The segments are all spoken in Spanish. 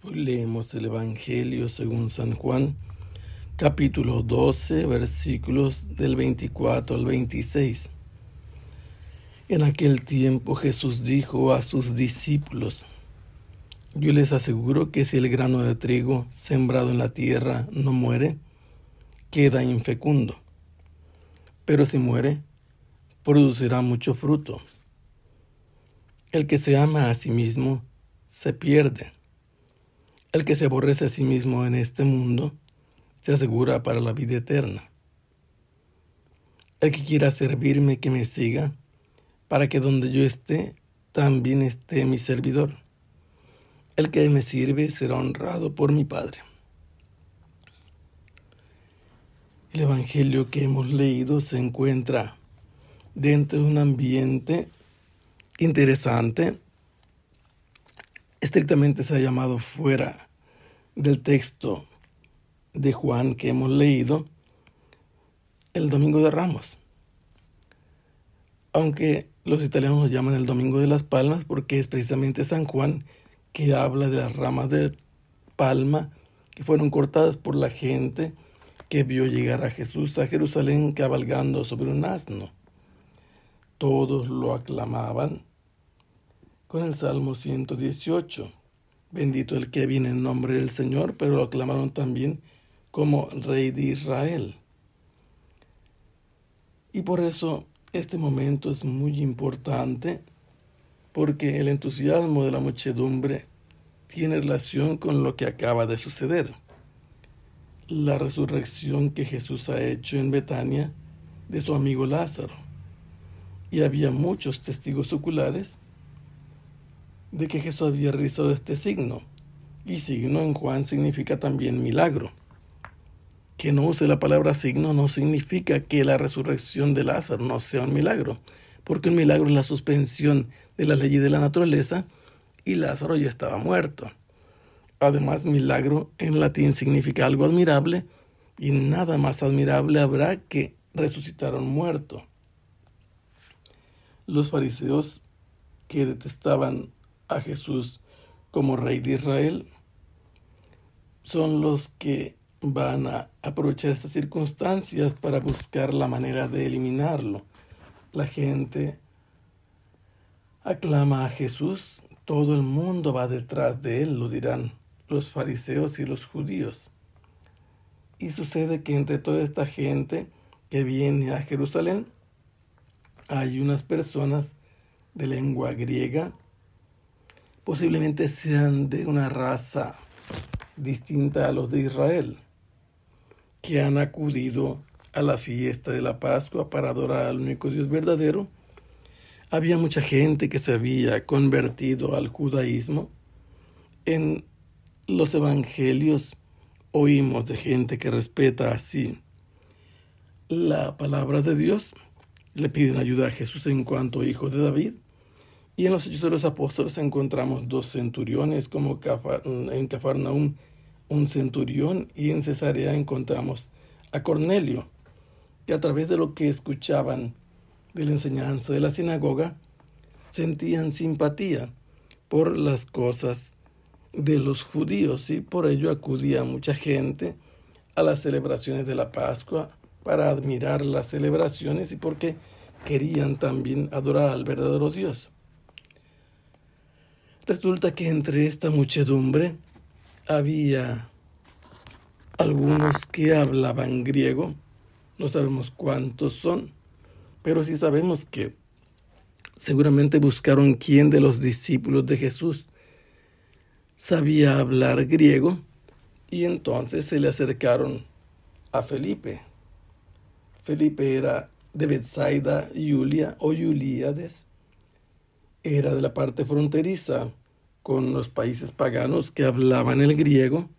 Hoy leemos el Evangelio según San Juan, capítulo 12, versículos del 24 al 26. En aquel tiempo Jesús dijo a sus discípulos: Yo les aseguro que si el grano de trigo sembrado en la tierra no muere, queda infecundo. Pero si muere, producirá mucho fruto. El que se ama a sí mismo se pierde. El que se aborrece a sí mismo en este mundo se asegura para la vida eterna. El que quiera servirme, que me siga, para que donde yo esté, también esté mi servidor. El que me sirve será honrado por mi Padre. El Evangelio que hemos leído se encuentra dentro de un ambiente interesante. Estrictamente se ha llamado fuera del texto de Juan que hemos leído, el Domingo de Ramos. Aunque los italianos lo llaman el Domingo de las Palmas, porque es precisamente San Juan que habla de las ramas de palma que fueron cortadas por la gente que vio llegar a Jesús a Jerusalén cabalgando sobre un asno. Todos lo aclamaban con el Salmo 118. Bendito el que viene en nombre del Señor, pero lo aclamaron también como Rey de Israel. Y por eso este momento es muy importante, porque el entusiasmo de la muchedumbre tiene relación con lo que acaba de suceder. La resurrección que Jesús ha hecho en Betania de su amigo Lázaro. Y había muchos testigos oculares de que Jesús había realizado este signo. Y signo en Juan significa también milagro. Que no use la palabra signo no significa que la resurrección de Lázaro no sea un milagro, porque un milagro es la suspensión de las leyes de la naturaleza y Lázaro ya estaba muerto. Además, milagro en latín significa algo admirable, y nada más admirable habrá que resucitar a un muerto. Los fariseos, que detestaban a Jesús como Rey de Israel, son los que van a aprovechar estas circunstancias para buscar la manera de eliminarlo. La gente aclama a Jesús, todo el mundo va detrás de él, lo dirán los fariseos y los judíos. Y sucede que entre toda esta gente que viene a Jerusalén, hay unas personas de lengua griega, posiblemente sean de una raza distinta a los de Israel, que han acudido a la fiesta de la Pascua para adorar al único Dios verdadero. Había mucha gente que se había convertido al judaísmo. En los evangelios oímos de gente que respeta así la palabra de Dios, le piden ayuda a Jesús en cuanto hijo de David. Y en los Hechos de los Apóstoles encontramos dos centuriones, como en Cafarnaúm un centurión, y en Cesarea encontramos a Cornelio, que a través de lo que escuchaban de la enseñanza de la sinagoga, sentían simpatía por las cosas de los judíos, y por ello acudía mucha gente a las celebraciones de la Pascua para admirar las celebraciones y porque querían también adorar al verdadero Dios. Resulta que entre esta muchedumbre había algunos que hablaban griego. No sabemos cuántos son, pero sí sabemos que seguramente buscaron quién de los discípulos de Jesús sabía hablar griego, y entonces se le acercaron a Felipe. Felipe era de Betsaida, Julia o Julíades. Era de la parte fronteriza con los países paganos que hablaban el griego,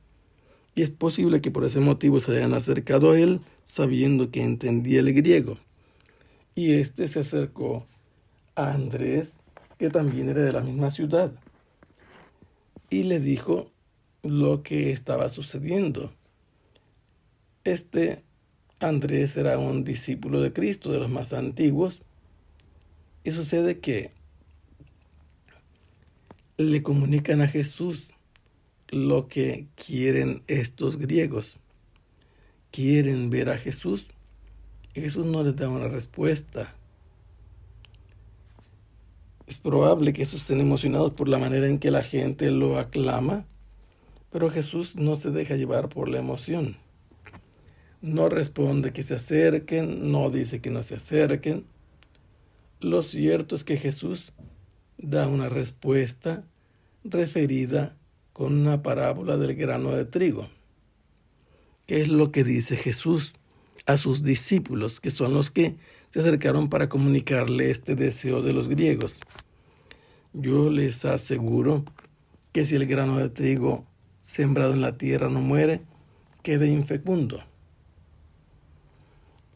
y es posible que por ese motivo se hayan acercado a él sabiendo que entendía el griego. Y este se acercó a Andrés, que también era de la misma ciudad, y le dijo lo que estaba sucediendo. Andrés era un discípulo de Cristo, de los más antiguos, y sucede que le comunican a Jesús lo que quieren estos griegos. Quieren ver a Jesús y Jesús no les da una respuesta. Es probable que ellos estén emocionados por la manera en que la gente lo aclama, pero Jesús no se deja llevar por la emoción. No responde que se acerquen, no dice que no se acerquen. Lo cierto es que Jesús da una respuesta referida con una parábola del grano de trigo. ¿Qué es lo que dice Jesús a sus discípulos, que son los que se acercaron para comunicarle este deseo de los griegos? Yo les aseguro que si el grano de trigo sembrado en la tierra no muere, queda infecundo.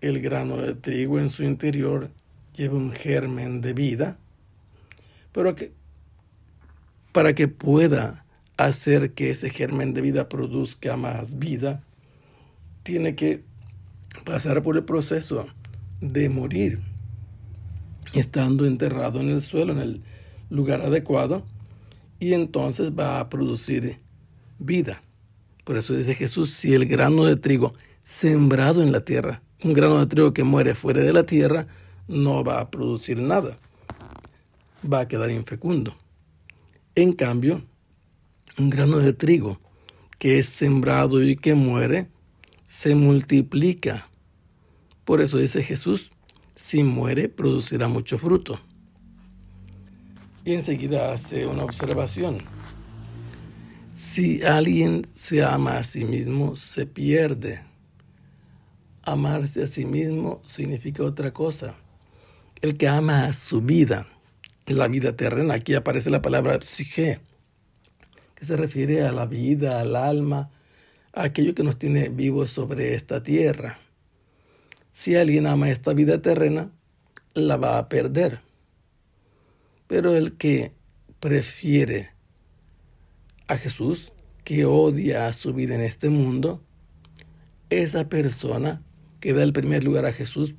El grano de trigo en su interior lleva un germen de vida, pero para que pueda hacer que ese germen de vida produzca más vida, tiene que pasar por el proceso de morir, estando enterrado en el suelo, en el lugar adecuado, y entonces va a producir vida. Por eso dice Jesús, si el grano de trigo sembrado en la tierra, un grano de trigo que muere fuera de la tierra, no va a producir nada, va a quedar infecundo. En cambio, un grano de trigo que es sembrado y que muere, se multiplica. Por eso dice Jesús, si muere, producirá mucho fruto. Y enseguida hace una observación. Si alguien se ama a sí mismo, se pierde. Amarse a sí mismo significa otra cosa. El que ama a su vida, la vida terrena, aquí aparece la palabra psique, que se refiere a la vida, al alma, a aquello que nos tiene vivos sobre esta tierra. Si alguien ama esta vida terrena, la va a perder. Pero el que prefiere a Jesús, que odia a su vida en este mundo, esa persona que da el primer lugar a Jesús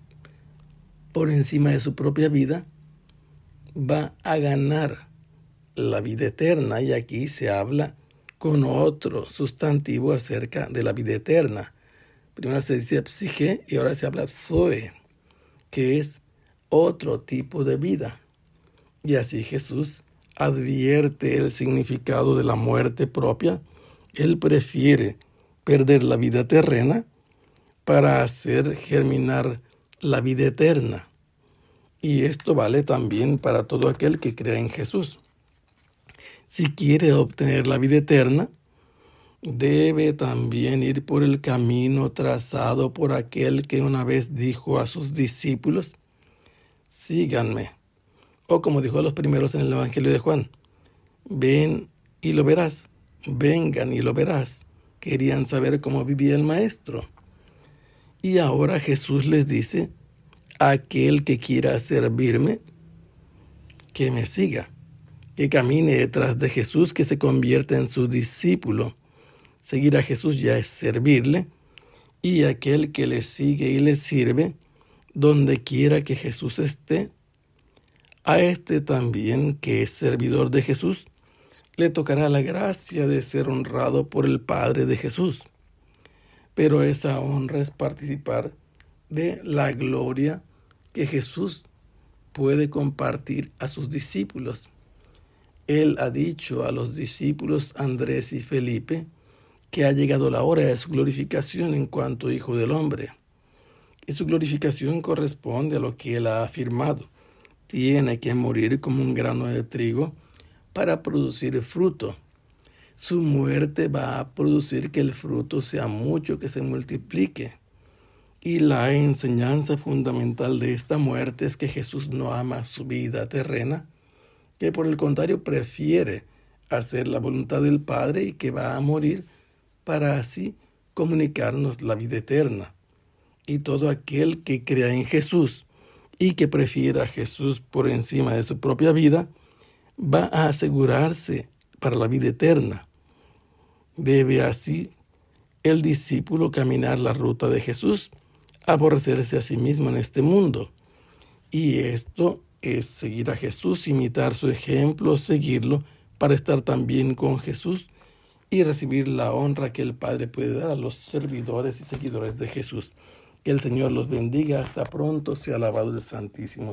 por encima de su propia vida, va a ganar la vida eterna. Y aquí se habla con otro sustantivo acerca de la vida eterna. Primero se decía psique y ahora se habla zoe, que es otro tipo de vida. Y así Jesús advierte el significado de la muerte propia. Él prefiere perder la vida terrena para hacer germinar la vida eterna. Y esto vale también para todo aquel que crea en Jesús. Si quiere obtener la vida eterna, debe también ir por el camino trazado por aquel que una vez dijo a sus discípulos, síganme. O como dijo a los primeros en el Evangelio de Juan, ven y lo verás, vengan y lo verás. Querían saber cómo vivía el Maestro. Y ahora Jesús les dice, aquel que quiera servirme, que me siga, que camine detrás de Jesús, que se convierta en su discípulo. Seguir a Jesús ya es servirle, y aquel que le sigue y le sirve, donde quiera que Jesús esté, a este también, que es servidor de Jesús, le tocará la gracia de ser honrado por el Padre de Jesús. Pero esa honra es participar de la gloria que Jesús puede compartir a sus discípulos. Él ha dicho a los discípulos Andrés y Felipe que ha llegado la hora de su glorificación en cuanto Hijo del Hombre. Y su glorificación corresponde a lo que él ha afirmado. Tiene que morir como un grano de trigo para producir fruto. Su muerte va a producir que el fruto sea mucho, que se multiplique. Y la enseñanza fundamental de esta muerte es que Jesús no ama su vida terrena, que por el contrario prefiere hacer la voluntad del Padre y que va a morir para así comunicarnos la vida eterna. Y todo aquel que crea en Jesús y que prefiera a Jesús por encima de su propia vida, va a asegurarse para la vida eterna. Debe así el discípulo caminar la ruta de Jesús, aborrecerse a sí mismo en este mundo. Y esto es seguir a Jesús, imitar su ejemplo, seguirlo para estar también con Jesús y recibir la honra que el Padre puede dar a los servidores y seguidores de Jesús. Que el Señor los bendiga. Hasta pronto. Sea alabado el Santísimo.